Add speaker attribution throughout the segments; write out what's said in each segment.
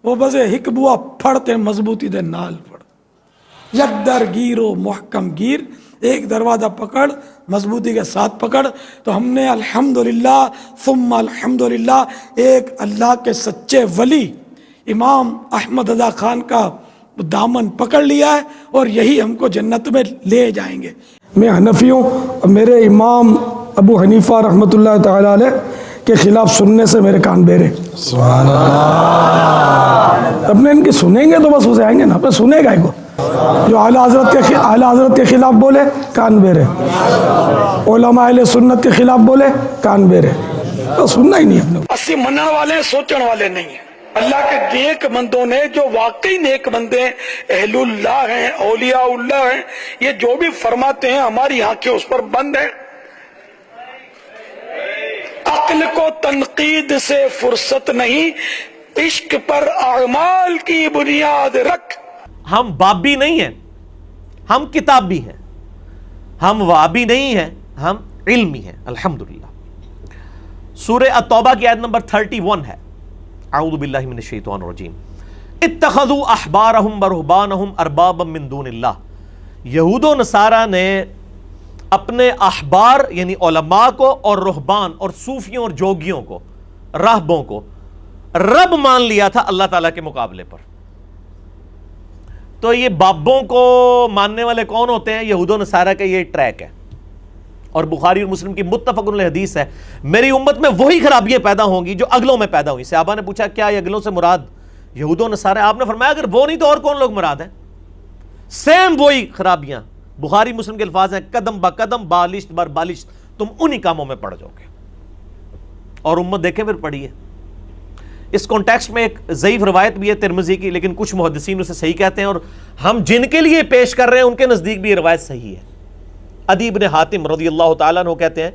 Speaker 1: وہ بزے ہک بوا پھڑتے مضبوطی دے نال پھڑ، یک در گیر و محکم گیر، ایک دروازہ پکڑ مضبوطی کے ساتھ پکڑ۔ تو ہم نے الحمدللہ ثم الحمدللہ ایک اللہ کے سچے ولی امام احمد رضا خان کا دامن پکڑ لیا ہے، اور یہی ہم کو جنت میں لے جائیں گے۔ میں حنفی ہوں، میرے امام ابو حنیفہ رحمۃ اللہ تعالی علیہ کے خلاف سننے سے میرے کان بہرے۔
Speaker 2: سبحان اللہ۔
Speaker 1: اپنے ان کی سنیں گے تو بس اسے آئیں گے نا، اپنے سنے گا کو جو اعلیٰ حضرت کے خلاف بولے کان بہرے، علماء اہل سنت کے خلاف بولے کان بہرے، تو سننا ہی نہیں اپنے۔ اسی منن والے سوچن والے نہیں ہیں۔ اللہ کے نیک بندوں نے جو واقعی نیک بندے ہیں، اہل اللہ ہیں، اولیاء اللہ ہیں، یہ جو بھی فرماتے ہیں ہماری آنکھیں اس پر بند ہیں۔ عقل کو تنقید سے فرصت نہیں، عشق پر اعمال کی بنیاد رکھ۔
Speaker 3: ہم بابی نہیں ہیں، ہم کتابی ہیں، ہم وابی نہیں ہیں، ہم علمی ہیں الحمدللہ۔ سورہ التوبہ کی آیت نمبر 31 ہے، اعوذ باللہ من الشیطان الرجیم، اتخذوا احبارہم ورہبانہم اربابا من دون اللہ۔ یہود و نصارہ نے اپنے احبار یعنی علماء کو اور رہبان اور صوفیوں اور جوگیوں کو، راہبوں کو رب مان لیا تھا اللہ تعالیٰ کے مقابلے پر۔ تو یہ بابوں کو ماننے والے کون ہوتے ہیں؟ یہود و نصارہ کا یہ ٹریک ہے، اور بخاری اور مسلم کی متفق علیہ حدیث ہے، میری امت میں وہی خرابیاں پیدا ہوں گی جو اگلوں میں پیدا ہوئی۔ صحابہ نے پوچھا کیا یہ اگلوں سے مراد یہود و نصارہ؟ آپ نے فرمایا اگر وہ نہیں تو اور کون لوگ مراد ہیں؟ سیم وہی خرابیاں، بخاری مسلم کے الفاظ ہیں، قدم با قدم بالشت بر بالشت، تم انہی کاموں میں پڑ جاؤ گے۔ اور امت دیکھیں پھر پڑھی ہے۔ اس کانٹیکسٹ میں ایک ضعیف روایت بھی ہے ترمذی کی، لیکن کچھ محدثین اسے صحیح کہتے ہیں، اور ہم جن کے لیے پیش کر رہے ہیں ان کے نزدیک بھی یہ روایت صحیح ہے۔ عدی بن حاتم رضی اللہ تعالیٰ عنہ کہتے ہیں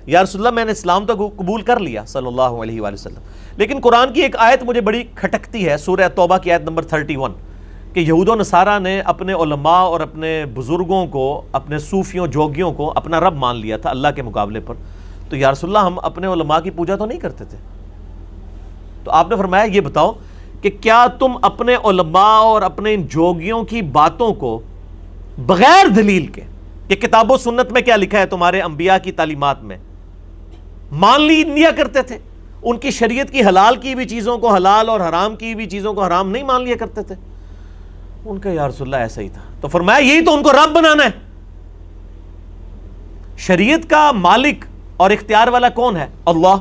Speaker 3: یا رسول اللہ میں نے اسلام تو قبول کر لیا صلی اللہ علیہ وآلہ وسلم، لیکن قرآن کی ایک آیت مجھے بڑی کھٹکتی ہے، سورہ توبہ کی آیت نمبر 31، کہ یہود و نصارہ نے اپنے علماء اور اپنے بزرگوں کو، اپنے صوفیوں جوگیوں کو اپنا رب مان لیا تھا اللہ کے مقابلے پر۔ تو یا رسول اللہ ہم اپنے علماء کی پوجا تو نہیں کرتے تھے؟ تو آپ نے فرمایا یہ بتاؤ کہ کیا تم اپنے علماء اور اپنے ان جوگیوں کی باتوں کو بغیر دلیل کے کہ کتاب و سنت میں کیا لکھا ہے تمہارے انبیاء کی تعلیمات میں مان لیا کرتے تھے؟ ان کی شریعت کی حلال کی بھی چیزوں کو حلال اور حرام کی بھی چیزوں کو حرام نہیں مان لیا کرتے تھے؟ ان کا یا رسول اللہ ایسا ہی تھا۔ تو فرمایا یہی تو ان کو رب بنانا ہے۔ شریعت کا مالک اور اختیار والا کون ہے؟ اللہ۔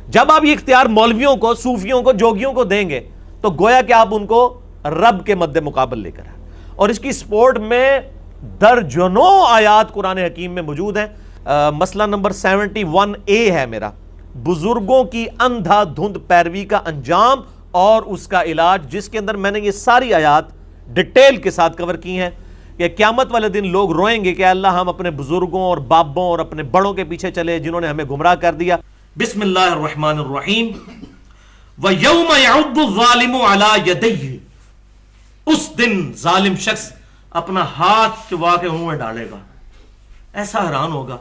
Speaker 3: جب آپ یہ اختیار مولویوں کو، صوفیوں کو، جوگیوں کو دیں گے تو گویا کہ آپ ان کو رب کے مد مقابل لے کر ہیں، اور اس کی سپورٹ میں درجنوں آیات قرآن حکیم میں موجود ہیں۔ مسئلہ نمبر 71A ہے میرا، بزرگوں کی اندھا دھند پیروی کا انجام اور اس کا علاج، جس کے اندر میں نے یہ ساری آیات ڈیٹیل کے ساتھ کور کی ہیں کہ قیامت والے دن لوگ روئیں گے کہ اللہ ہم اپنے بزرگوں اور بابوں اور اپنے بڑوں کے پیچھے چلے جنہوں نے ہمیں گمراہ کر دیا۔ بسم اللہ الرحمن الرحیم۔ وَيَوْمَ يَعُضُّ الظَّالِمُ عَلَى يَدَيْهِ، اس دن ظالم شخص اپنا ہاتھ چبا کے منہ میں ڈالے گا، ایسا حیران ہوگا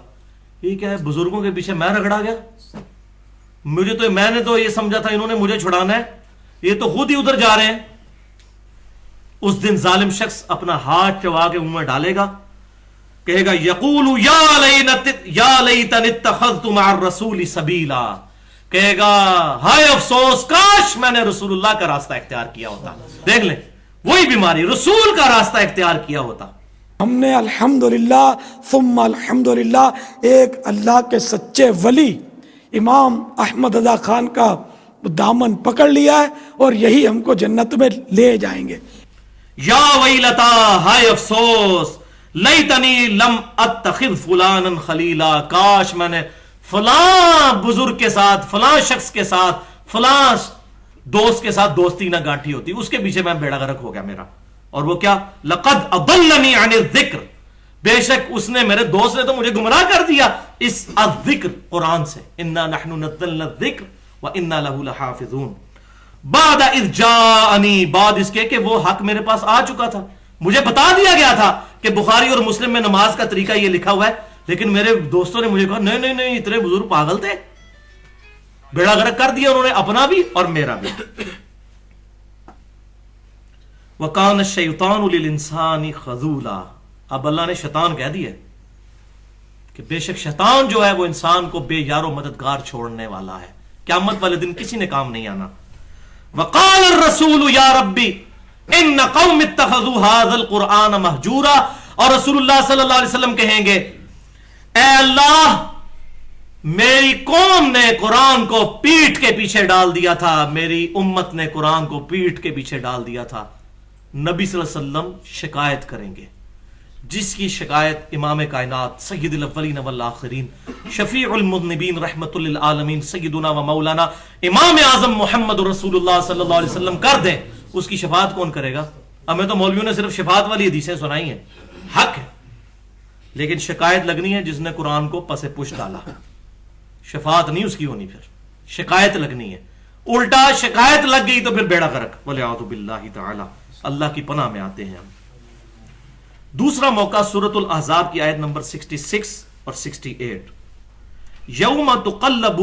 Speaker 3: یہ کیا ہے، بزرگوں کے پیچھے میں رگڑا گیا، میں نے تو یہ سمجھا تھا انہوں نے مجھے چھڑانا ہے، یہ تو خود ہی ادھر جا رہے ہیں۔ اس دن ظالم شخص اپنا ہاتھ چبا کے منہ میں ڈالے گا، کہے گا یقول یا لیتنی اتخذت مع الرسول سبیلا، کہے گا ہائے افسوس کاش میں نے رسول اللہ کا راستہ اختیار کیا ہوتا۔ دیکھ لیں وہی بیماری، رسول کا راستہ اختیار کیا ہوتا۔
Speaker 1: ہم نے الحمدللہ ثم الحمدللہ ایک اللہ کے سچے ولی امام احمد رضا خان کا دامن پکڑ لیا ہے، اور یہی ہم کو جنت میں لے جائیں گے۔
Speaker 3: یا ویلتا، ہائے افسوس، لیتنی لم اتخذ فلانا خلیلا، کاش میں نے فلاں بزرگ کے ساتھ، فلاں شخص کے ساتھ، فلاں دوست کے ساتھ دوستی نہ گانٹھی ہوتی، اس کے پیچھے میں بیڑا غرق ہو گیا میرا۔ اور وہ کیا؟ لقد اضلنی عن الذکر، بے شک اس نے، میرے دوست نے تو مجھے گمراہ کر دیا اس الذکر قرآن سے، انا نحن نزلنا الذکر وانا له لحافظون، بعد اذ جاءنی، بعد اس کے کہ وہ حق میرے پاس آ چکا تھا، مجھے بتا دیا گیا تھا کہ بخاری اور مسلم میں نماز کا طریقہ یہ لکھا ہوا ہے، لیکن میرے دوستوں نے مجھے کہا نہیں نہیں نہیں، اتنے بزرگ پاگل تھے، بیڑا غرق کر دیا انہوں نے اپنا بھی اور میرا بھی۔ وَقَانَ الشَّيْطَانُ لِلْإِنسَانِ خَذُولًا. اب اللہ نے شیطان کہہ دیا کہ بے شک شیطان جو ہے وہ انسان کو بے یار و مددگار چھوڑنے والا ہے، قیامت والے دن کسی نے کام نہیں آنا. وَقَالَ الرَّسُولُ يَا رَبِّ اِنَّ قَوْمِ اتَّخَذُوا هَذَا الْقُرْآنَ مَهْجُورًا. اور رسول اللہ صلی اللہ علیہ وسلم کہیں گے اے اللہ میری قوم نے قرآن کو پیٹھ کے پیچھے ڈال دیا تھا، میری امت نے قرآن کو پیٹھ کے پیچھے ڈال دیا تھا. نبی صلی اللہ علیہ وسلم شکایت کریں گے، جس کی شکایت امام کائنات سید الاولین والآخرین شفیع المذنبین رحمت للعالمین سیدنا و مولانا امام اعظم محمد رسول اللہ صلی اللہ علیہ وسلم کر دیں، اس کی شفاعت کون کرے گا؟ ہمیں تو مولویوں نے صرف شفاعت والی حدیثیں سنائی ہیں، حق ہے، لیکن شکایت لگنی ہے جس نے قرآن کو پس پش ڈالا. شفاعت نہیں اس کی ہونی، پھر شکایت لگنی ہے. الٹا شکایت لگ گئی تو پھر بیڑا غرق. والعیاذ باللہ تعالی. اللہ کی پناہ میں آتے ہیں ہم. دوسرا موقع سورۃ الاحزاب کی آیت نمبر 66 اور 68. یوم تقلب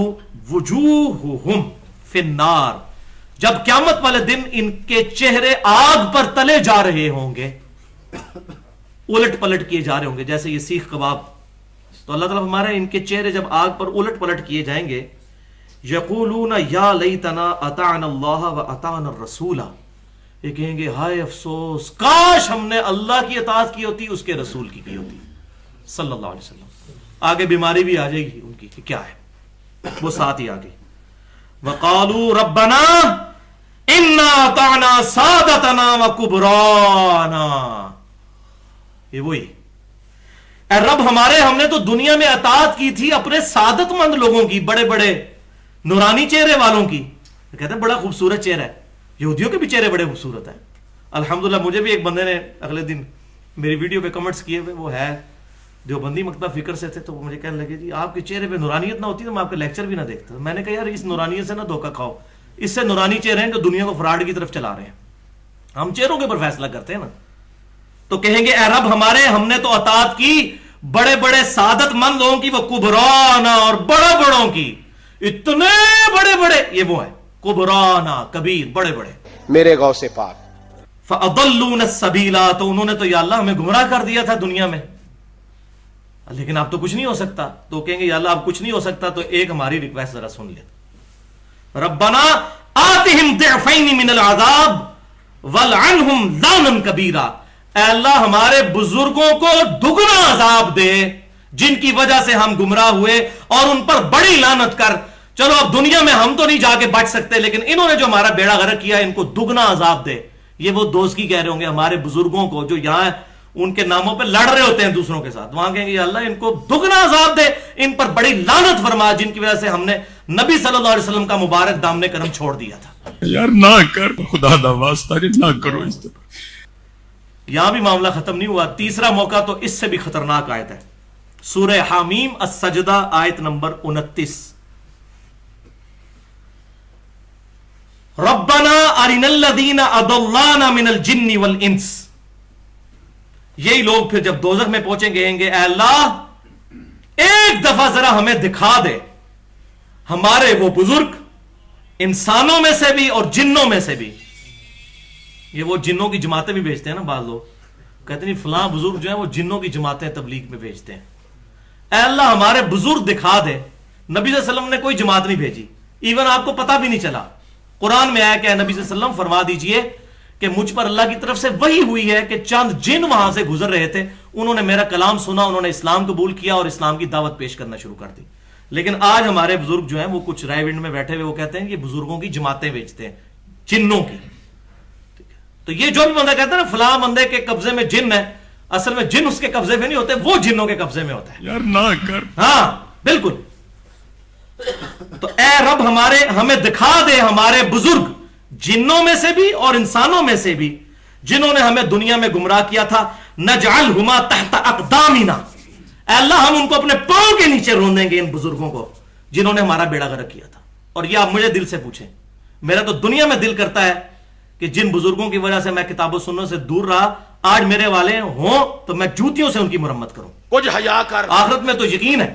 Speaker 3: وجوہہم فی النار. جب قیامت والے دن ان کے چہرے آگ پر تلے جا رہے ہوں گے، الٹ پلٹ کیے جا رہے ہوں گے، جیسے یہ سیخ کباب. تو اللہ تعالیٰ ہمارے ان کے چہرے جب آگ پر الٹ پلٹ کیے جائیں گے، یقولون یا لیتنا اطعنا اللہ و اطعنا الرسول. یہ کہیں گے ہائے افسوس، کاش ہم نے اللہ کی اطاعت کی ہوتی، اس کے رسول کی ہوتی صلی اللہ علیہ وسلم. آگے بیماری بھی آ جائے گی ان کی کہ کیا ہے، وہ ساتھ ہی آگے وقالوا ربنا انا اطعنا سادتنا وکبرانا. یہ وہی اے رب ہمارے، ہم نے تو دنیا میں اطاعت کی تھی اپنے سعادت مند لوگوں کی، بڑے بڑے نورانی چہرے والوں کی. کہتے ہیں بڑا خوبصورت چہرہ ہے، یہودیوں کے بھی چہرے بڑے خوبصورت ہیں. الحمدللہ مجھے بھی ایک بندے نے اگلے دن میری ویڈیو پہ کمنٹس کیے ہوئے، وہ ہے دیوبندی مکتبہ فکر سے تھے، تو وہ مجھے کہنے لگے جی آپ کے چہرے پہ نورانیت نہ ہوتی تو میں آپ کا لیکچر بھی نہ دیکھتا. میں نے کہا یار اس نورانیت سے نہ دھوکہ کھاؤ، اس سے نورانی چہرے ہیں جو دنیا کو فراڈ کی طرف چلا رہے ہیں. ہم چہروں کے اوپر فیصلہ کرتے ہیں نا. تو کہیں گے اے رب ہمارے، ہم نے تو اطاعت کی بڑے بڑے سعادت مند لوگوں کی، وہ کبرانا اور بڑے بڑوں کی، اتنے بڑے بڑے، یہ وہ ہے کبرانا کبیر، بڑے بڑے.
Speaker 4: میرے غوث پاک
Speaker 3: فَأَضَلُّونَ السَّبِيلَ. تو انہوں نے تو یا اللہ ہمیں گمراہ کر دیا تھا دنیا میں، لیکن اب تو کچھ نہیں ہو سکتا. تو کہیں گے یا اللہ اب کچھ نہیں ہو سکتا، تو ایک ہماری ریکویسٹ ذرا سن لے. ربنا آتہم ضعفین من العذاب والعنہم لانا کبیرا. اے اللہ ہمارے بزرگوں کو دگنا عذاب دے جن کی وجہ سے ہم گمراہ ہوئے، اور ان پر بڑی لعنت کر. چلو اب دنیا میں ہم تو نہیں جا کے بچ سکتے، لیکن انہوں نے جو ہمارا بیڑا غرق کیا ان کو دگنا عذاب دے. یہ وہ دوست کی کہہ رہے ہوں گے ہمارے بزرگوں کو جو یہاں ان کے ناموں پہ لڑ رہے ہوتے ہیں دوسروں کے ساتھ، وہاں کہیں گے یا اللہ ان کو دگنا عذاب دے، ان پر بڑی لعنت فرما جن کی وجہ سے ہم نے نبی صلی اللہ علیہ وسلم کا مبارک دامن کرم چھوڑ دیا تھا.
Speaker 2: یار نہ کر، خدا دا واسطہ نہ کرو اس طرح.
Speaker 3: یہاں بھی معاملہ ختم نہیں ہوا. تیسرا موقع تو اس سے بھی خطرناک آیت ہے، سورہ حامیم السجدہ آیت نمبر 29. ربنا ارنا الذین اضلانا من الجن والانس. یہی لوگ پھر جب دوزخ میں پہنچیں گے کہیں گے اے اللہ ایک دفعہ ذرا ہمیں دکھا دے ہمارے وہ بزرگ انسانوں میں سے بھی اور جنوں میں سے بھی. یہ وہ جنوں کی جماعتیں بھی بھیجتے ہیں نا بعض لوگ، کہتے ہیں فلاں بزرگ جو ہیں وہ جنوں کی جماعتیں تبلیغ میں بھیجتے ہیں. اے اللہ ہمارے بزرگ دکھا دے. نبی صلی اللہ علیہ وسلم نے کوئی جماعت نہیں بھیجی، ایون آپ کو پتہ بھی نہیں چلا. قرآن میں آیا کہ نبی صلی اللہ علیہ وسلم فرما دیجئے کہ مجھ پر اللہ کی طرف سے وحی ہوئی ہے کہ چند جن وہاں سے گزر رہے تھے، انہوں نے میرا کلام سنا، انہوں نے اسلام قبول کیا اور اسلام کی دعوت پیش کرنا شروع کر دی. لیکن آج ہمارے بزرگ جو ہیں وہ کچھ رائے ونڈ میں بیٹھے ہوئے وہ کہتے ہیں کہ بزرگوں کی جماعتیں بیچتے ہیں، جنوں کی. تو یہ جو بھی بندہ کہتا ہے نا فلاں بندے کے قبضے میں جن ہے، اصل میں جن اس کے قبضے میں نہیں ہوتے، وہ جنوں کے قبضے میں ہوتا ہے.
Speaker 2: یار نہ کر.
Speaker 3: ہاں بالکل. تو اے رب ہمارے، ہمیں دکھا دے ہمارے بزرگ جنوں میں سے بھی اور انسانوں میں سے بھی جنہوں نے ہمیں دنیا میں گمراہ کیا تھا. نجعلہما تحت اقدامنا. اے اللہ ہم ان کو اپنے پاؤں کے نیچے رون دیں گے ان بزرگوں کو جنہوں نے ہمارا بیڑا غرق کیا تھا. اور یہ آپ مجھے دل سے پوچھیں، میرا تو دنیا میں دل کرتا ہے کہ جن بزرگوں کی وجہ سے میں کتاب و سنت سے دور رہا، آج میرے والے ہوں تو میں جوتیوں سے ان کی مرمت کروں.
Speaker 4: کچھ حیا کر.
Speaker 3: آخرت میں تو یقین ہے.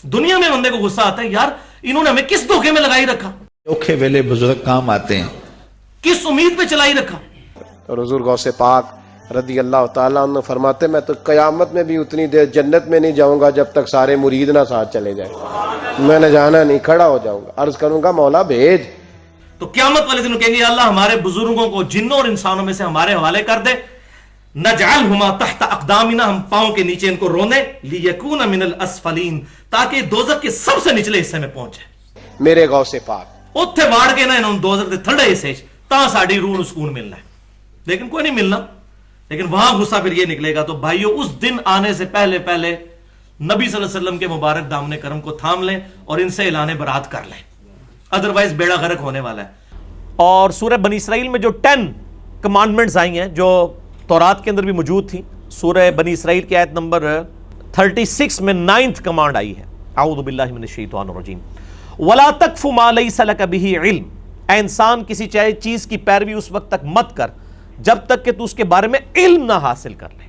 Speaker 3: دنیا میں بندے کو غصہ آتا ہے یار انہوں نے ہمیں کس دھوکے میں لگائی رکھا،
Speaker 5: اوکھے ویلے بزرگ کام آتے ہیں،
Speaker 3: کس امید پہ چلائی رکھا.
Speaker 4: اور حضور غوث پاک رضی اللہ تعالیٰ عنہ فرماتے میں تو قیامت میں بھی اتنی دیر جنت میں نہیں جاؤں گا جب تک سارے مرید نہ ساتھ چلے جائیں. میں نے جانا نہیں, کھڑا ہو جاؤں گا, عرض کروں گا مولا بھیج.
Speaker 3: تو قیامت والے دن کہیں گے اللہ ہمارے بزرگوں کو جنوں اور انسانوں میں سے ہمارے حوالے کر دے, نجعلہما تحت اقدامنا, ہم پاؤں کے نیچے ان کو رونے, لیکون من الاسفلین, تاکہ دوزخ کے سب سے نچلے حصے میں پہنچے.
Speaker 4: میرے غوث پاک
Speaker 3: اتھے واڑ کے نا انہوں دوزخ دے تھڑے حصے تا ساڑی روح سکون ملنا ہے, لیکن کوئی نہیں ملنا. لیکن وہاں غصہ پھر یہ نکلے گا. تو بھائیو اس دن آنے سے پہلے پہلے نبی صلی اللہ علیہ وسلم کے مبارک دامن کرم کو تھام لیں اور ان سے اعلان برات کر لیں, ادروائز بیڑا غرق ہونے والا ہے. اور سورہ بنی اسرائیل میں جو 10 کمانڈمنٹس آئی ہیں جو تورات کے اندر بھی موجود تھیں, سورہ بنی اسرائیل کی آیت نمبر 36 میں 9th کمانڈ آئی ہے, اعوذ باللہ من الشیطان الرجیم, وَلَا تَقْفُ مَا لَيْسَ لَكَ بِهِ عِلْم, اے انسان کسی چیز کی پیروی اس وقت تک مت کر جب تک کہ تو اس کے بارے میں علم نہ حاصل کر لے.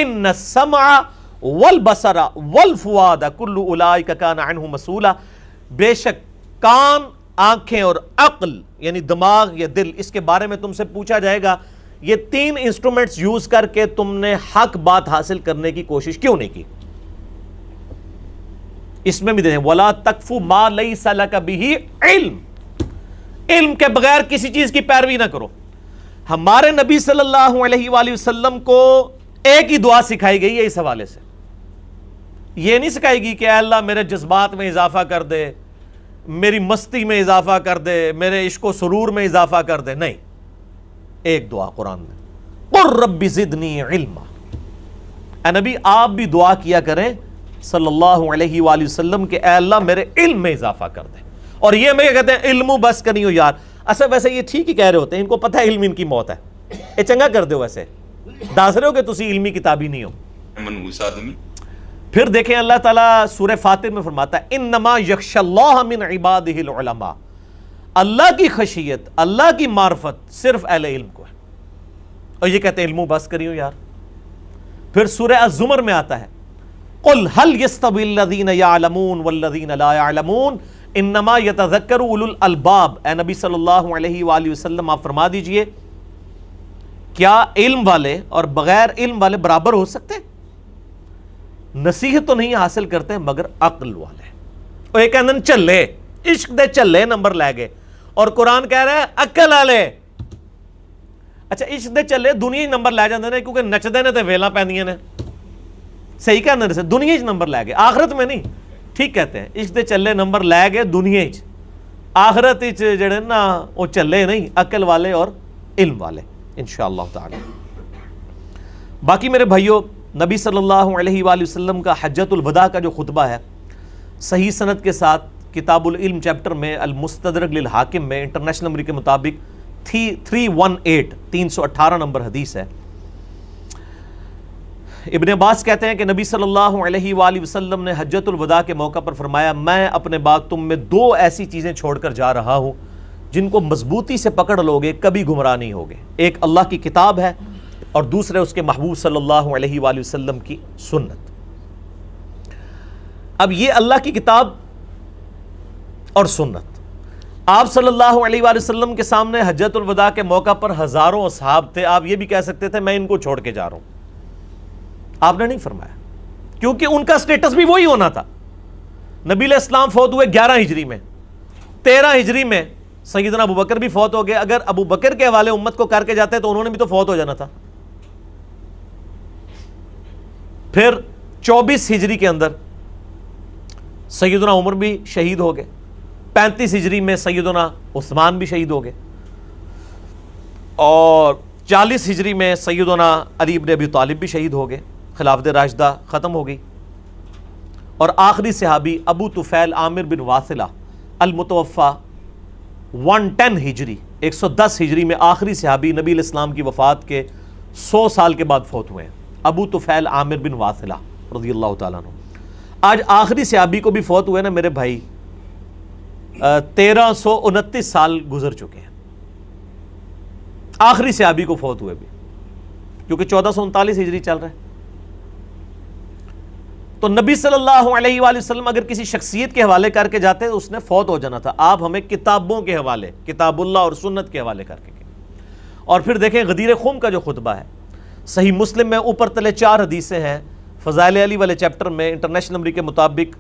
Speaker 3: اِنَّ السَّمْعَ وَالْبَصَرَ وَالْفُؤَادَ كُلُّ أُولَٰئِكَ كَانَ عَنْهُ مَسْئُولًا, بے شک کان, آنکھیں اور عقل یعنی دماغ یا دل, اس کے بارے میں تم سے پوچھا جائے گا. یہ 3 انسٹرومنٹس یوز کر کے تم نے حق بات حاصل کرنے کی کوشش کیوں نہیں کی. اس میں بھی دیکھیں وَلَا تَقْفُ مَا لَيْسَ لَكَ بِهِ عِلْم, علم کے بغیر کسی چیز کی پیروی نہ کرو. ہمارے نبی صلی اللہ علیہ وآلہ وسلم کو ایک ہی دعا سکھائی گئی ہے اس حوالے سے. یہ نہیں سکھائی گئی کہ اے اللہ میرے جذبات میں اضافہ کر دے, میری مستی میں اضافہ کر دے, میرے عشق و سرور میں اضافہ کر دے. نہیں, ایک دعا قرآن میں, قُلْ رَبِّ زِدْنِي عِلْمًا. اے نبی آپ بھی دعا کیا کریں صلی اللہ علیہ وآلہ وسلم کہ اے اللہ میرے علم میں اضافہ کر دے. اور یہ میں کہتے ہیں علم بس کرنی ہو یار, اصل ویسے یہ ٹھیک ہی کہہ رہے ہوتے ہیں, ان کو پتہ ہے علم ان کی موت ہے, یہ چنگا کر دے. ویسے دس رہے ہو کہ تسی علمی کتابی نہیں ہو. پھر دیکھیں اللہ تعالیٰ سورہ فاتر میں فرماتا ہے انما یخشی اللہ من عبادہ العلماء, اللہ کی خشیت, اللہ کی معرفت صرف اہل علم کو ہے. اور یہ کہتے ہیں علم بس کری ہو یار. پھر سورہ الزمر میں آتا ہے قل هل يستوي الذين يعلمون والذين لا يعلمون انما يتذکر اولو الالباب. اے نبی صلی اللہ علیہ وآلہ وسلم آپ فرما دیجئے کیا علم والے اور بغیر علم والے برابر ہو سکتے؟ نصیحت تو نہیں حاصل کرتے مگر عقل والے. اور ایک اندن چلے عشق دے چلے نمبر لے گئے, اور قرآن کہہ رہا ہے عقل والے. اچھا عشق دے چلے دنیا نمبر لے جاندے نے کیونکہ نچدے نے تے ویلاں پیندیاں نے, صحیح کہنے سے دنیا نمبر لے گئے, آخرت میں نہیں. ٹھیک کہتے ہیں عشق دے چلے نمبر لے گئے دنیا چ, آخرت جڑے نا وہ چلے نہیں, عقل والے اور علم والے انشاءاللہ تعالی. باقی میرے بھائیوں نبی صلی اللہ علیہ وآلہ وسلم کا حجۃ الوداع کا جو خطبہ ہے صحیح سند کے ساتھ کتاب العلم چیپٹر میں المستدرک للحاکم میں انٹرنیشنل نمبر کے مطابق 318 نمبر حدیث ہے. ابن عباس کہتے ہیں کہ نبی صلی اللہ علیہ وآلہ وسلم نے حجۃ الوداع کے موقع پر فرمایا میں اپنے بعد تم میں 2 ایسی چیزیں چھوڑ کر جا رہا ہوں جن کو مضبوطی سے پکڑ لوگے کبھی گمراہ نہیں ہوگے. ایک اللہ کی کتاب ہے اور دوسرے اس کے محبوب صلی اللہ علیہ وآلہ وسلم کی سنت. اب یہ اللہ کی کتاب اور سنت, آپ صلی اللہ علیہ وآلہ وسلم کے سامنے حجۃ الوداع کے موقع پر ہزاروں اصحاب تھے, آپ یہ بھی کہہ سکتے تھے میں ان کو چھوڑ کے جا رہا ہوں. آپ نے نہیں فرمایا کیونکہ ان کا سٹیٹس بھی وہی ہونا تھا. نبی علیہ السلام فوت ہوئے 11 ہجری میں, 13 ہجری میں سیدنا ابو بکر بھی فوت ہو گئے. اگر ابو بکر کے حوالے امت کو کر کے جاتے تو انہوں نے بھی تو فوت ہو جانا تھا. پھر 24 ہجری کے اندر سیدنا عمر بھی شہید ہو گئے, 35 ہجری میں سیدنا عثمان بھی شہید ہو گئے, اور 40 ہجری میں سیدنا علی بن ابی طالب بھی شہید ہو گئے, خلافت راشدہ ختم ہو گئی. اور آخری صحابی ابو طفیل عامر بن واثلہ المتوفى 110 ہجری 110 ہجری میں آخری صحابی نبی علیہ السلام کی وفات کے 100 سال کے بعد فوت ہوئے ہیں, ابو طفیل عامر بن واثلہ رضی اللہ تعالیٰ عنہ. آج آخری صحابی کو بھی فوت ہوئے نا میرے بھائی 1329 سال گزر چکے ہیں, آخری صحابی کو فوت ہوئے بھی, کیونکہ 1439 ہجری چل رہا ہے. تو نبی صلی اللہ علیہ وآلہ وسلم اگر کسی شخصیت کے حوالے کر کے جاتے اس نے فوت ہو جانا تھا. آپ ہمیں کتابوں کے حوالے, کتاب اللہ اور سنت کے حوالے کر کے. اور پھر دیکھیں غدیر خم کا جو خطبہ ہے، صحیح مسلم میں اوپر تلے 4 حدیثیں ہیں، فضائل علی والے چیپٹر میں انٹرنیشنل نمبر کے مطابق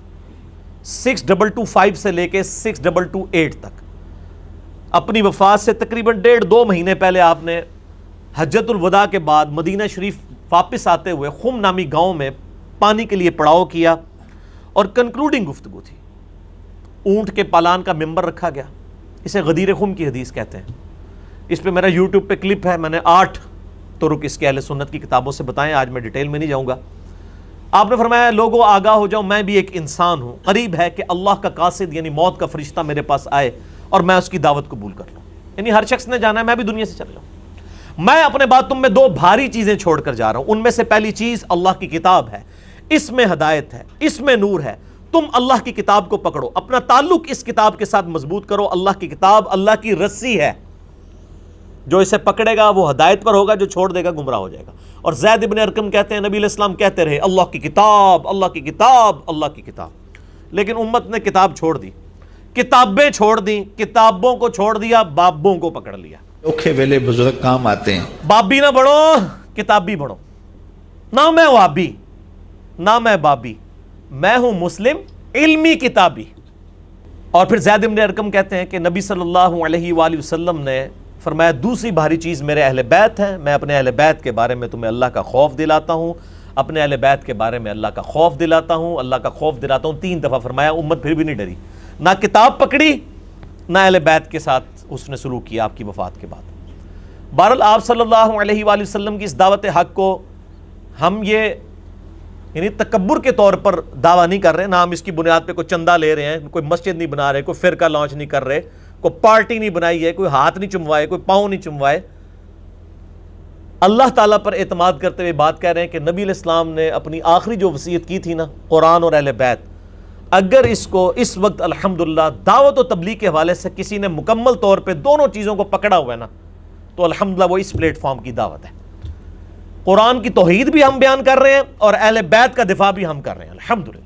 Speaker 3: 6225 سے لے کے 6228 تک، اپنی وفات سے تقریباً 1.5-2 مہینے پہلے آپ نے حجۃ الوداع کے بعد مدینہ شریف واپس آتے ہوئے خم نامی گاؤں میں پانی کے لیے پڑاؤ کیا، اور کنکلوڈنگ گفتگو تھی، اونٹ کے پالان کا ممبر رکھا گیا، اسے غدیر خم کی حدیث کہتے ہیں۔ اس پہ میرا یوٹیوب پہ کلپ ہے، میں نے 8 طرق اس کے اہل سنت کی کتابوں سے بتائیں، آج میں ڈیٹیل میں نہیں جاؤں گا۔ آپ نے فرمایا لوگوں آگاہ ہو جاؤ، میں بھی ایک انسان ہوں، قریب ہے کہ اللہ کا قاصد یعنی موت کا فرشتہ میرے پاس آئے اور میں اس کی دعوت قبول کر لوں، یعنی ہر شخص نے جانا ہے، میں بھی دنیا سے چلا جاؤں۔ میں اپنے بعد تم میں 2 بھاری چیزیں چھوڑ کر جا رہا ہوں، ان میں سے پہلی چیز اللہ کی کتاب ہے، اس میں ہدایت ہے، اس میں نور ہے، تم اللہ کی کتاب کو پکڑو، اپنا تعلق اس کتاب کے ساتھ مضبوط کرو۔ اللہ کی کتاب اللہ کی رسی ہے، جو اسے پکڑے گا وہ ہدایت پر ہوگا، جو چھوڑ دے گا گمراہ ہو جائے گا۔ اور زید ابن ارقم کہتے ہیں نبی علیہ السلام کہتے رہے اللہ کی کتاب، اللہ کی کتاب، اللہ کی کتاب، لیکن امت نے کتاب چھوڑ دی، کتابیں چھوڑ دیں، کتابوں کو چھوڑ دیا، بابوں کو پکڑ لیا۔
Speaker 5: اوکھے ویلے بزرگ کام آتے ہیں۔
Speaker 3: بابی نہ بڑھو، کتابی بڑھو۔ نہ میں وابی، نہ میں بابی، میں ہوں مسلم علمی کتابی۔ اور پھر زید ابن ارقم کہتے ہیں کہ نبی صلی اللہ علیہ وآلہ وسلم نے فرمایا دوسری بھاری چیز میرے اہل بیت ہیں، میں اپنے اہل بیت کے بارے میں تمہیں اللہ کا خوف دلاتا ہوں، اپنے اہل بیت کے بارے میں اللہ کا خوف دلاتا ہوں، اللہ کا خوف دلاتا ہوں۔ 3 دفعہ فرمایا، امت پھر بھی نہیں ڈری، نہ کتاب پکڑی، نہ اہل بیت کے ساتھ اس نے سلوک کیا آپ کی وفات کے بعد۔ بہرحال آپ صلی اللہ علیہ وآلہ وسلم کی اس دعوت حق کو ہم یہ یعنی تکبر کے طور پر دعویٰ نہیں کر رہے، نہ ہم اس کی بنیاد پہ کوئی چندہ لے رہے ہیں، کوئی مسجد نہیں بنا رہے، کوئی فرقہ لانچ نہیں کر رہے، کوئی پارٹی نہیں بنائی ہے، کوئی ہاتھ نہیں چموائے، کوئی پاؤں نہیں چموائے۔ اللہ تعالیٰ پر اعتماد کرتے ہوئے بات کہہ رہے ہیں کہ نبی علیہ السلام نے اپنی آخری جو وصیت کی تھی نا، قرآن اور اہل بیت، اگر اس کو اس وقت الحمدللہ دعوت و تبلیغ کے حوالے سے کسی نے مکمل طور پہ دونوں چیزوں کو پکڑا ہوا ہے نا، تو الحمدللہ وہ اس پلیٹ فارم کی دعوت ہے۔ قرآن کی توحید بھی ہم بیان کر رہے ہیں اور اہل بیت کا دفاع بھی ہم کر رہے ہیں، الحمدللہ۔